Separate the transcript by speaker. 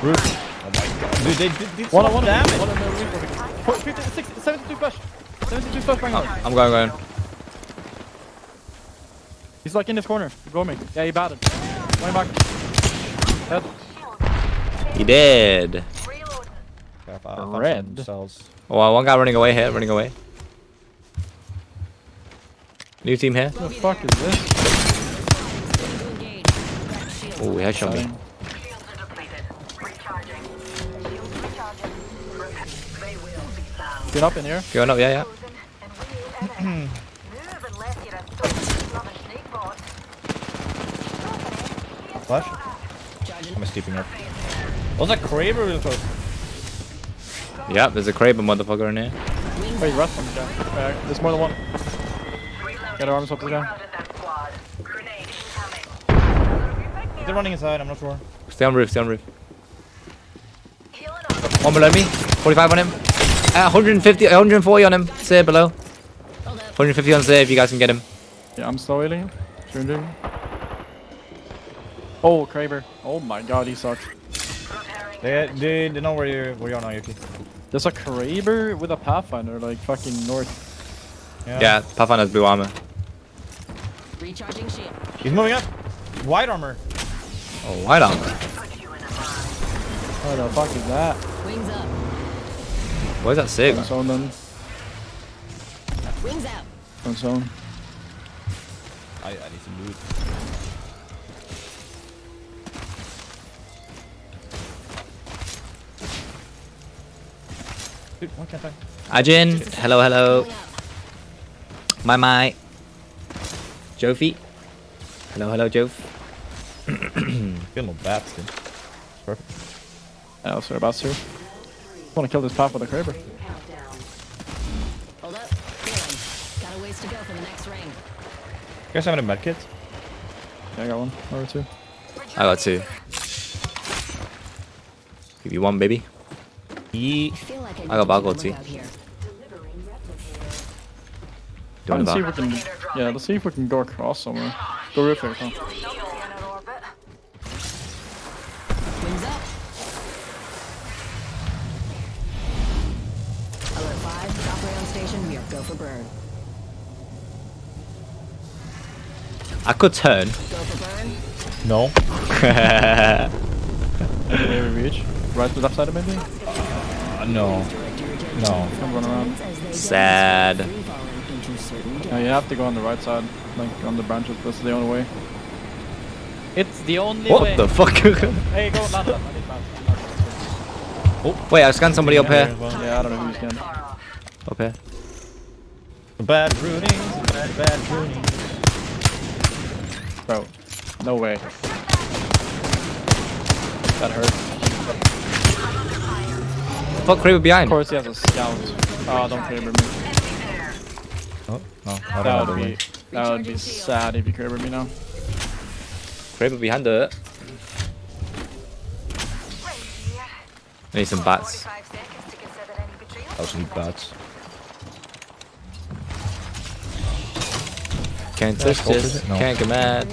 Speaker 1: Roof. Oh my god. Dude, they did
Speaker 2: One
Speaker 1: so
Speaker 2: on
Speaker 1: damage.
Speaker 2: one on the roof. 72 flash. 72 flash bang out.
Speaker 3: I'm going.
Speaker 2: He's like in this corner. Go me. Yeah, he batted. Going back. Dead.
Speaker 3: He did.
Speaker 2: Red.
Speaker 3: Oh, one guy running away here, running away. New team here.
Speaker 2: What the fuck is this?
Speaker 3: Oh, he headshot me.
Speaker 2: Get up in here.
Speaker 3: Going up, yeah.
Speaker 1: Flash? I'm steeping up. Was that Kraber real close?
Speaker 3: Yeah, there's a Kraber motherfucker in here.
Speaker 2: Wait, rest on the guy. There's more than one. Get our arms up to the guy.
Speaker 1: They're running inside, I'm not sure.
Speaker 3: Stay on roof. One below me. 45 on him. 150, 140 on him. Say below. 150 on say if you guys can get him.
Speaker 2: Yeah, I'm slow healing. Changing. Oh, Kraber. Oh my god, he sucks.
Speaker 1: They know where you are now, Yuki.
Speaker 2: There's a Kraber with a Pathfinder, like fucking north.
Speaker 3: Yeah, Pathfinder's blue armor.
Speaker 4: Recharging shield.
Speaker 1: He's moving up. White armor.
Speaker 3: Oh, white armor.
Speaker 2: What the fuck is that?
Speaker 4: Wings up.
Speaker 3: What is that sig?
Speaker 2: One zone then.
Speaker 4: Wings out.
Speaker 2: One zone.
Speaker 1: I need some loot. Dude, why can't I?
Speaker 3: Ajin, hello. My. Jofi. Hello, Jof.
Speaker 1: Feel no bats, dude. Perfect.
Speaker 2: Yeah, that's what about to. I want to kill this path with a Kraber.
Speaker 4: Hold up. Healing. Got a ways to go for the next ring.
Speaker 1: You guys have any medkits?
Speaker 2: Yeah, I got one. Or two.
Speaker 3: I got two. Give you one, baby.
Speaker 1: Yeah.
Speaker 3: I got Balgoti.
Speaker 2: Let's see if we can. Yeah, let's see if we can go across somewhere. Go roof here, come.
Speaker 4: Wings up. Alert 5. Top ray on station. We are go for burn.
Speaker 3: I could turn.
Speaker 4: Go for burn.
Speaker 1: No.
Speaker 2: Where we reach? Right to left side of maybe?
Speaker 1: No. No.
Speaker 2: I'm running around.
Speaker 3: Sad.
Speaker 2: Yeah, you have to go on the right side, like on the branches. That's the only way. It's the only way.
Speaker 3: What the fuck?
Speaker 2: Hey, go land.
Speaker 3: Oh, wait, I scanned somebody up here.
Speaker 2: Yeah, I don't know who's going.
Speaker 3: Up here.
Speaker 1: Bad rooting. Bad rooting.
Speaker 2: Bro, no way. That hurt.
Speaker 3: Fuck, Kraber
Speaker 2: Of
Speaker 3: behind.
Speaker 2: course, he has a scout. Oh, don't Kraber me.
Speaker 1: Oh, no.
Speaker 2: That would be sad if you Kraber me now.
Speaker 3: Kraber behind it. I need some bats.
Speaker 1: I also need bats.
Speaker 3: Can't touch this.
Speaker 1: No.
Speaker 3: Can't get mad.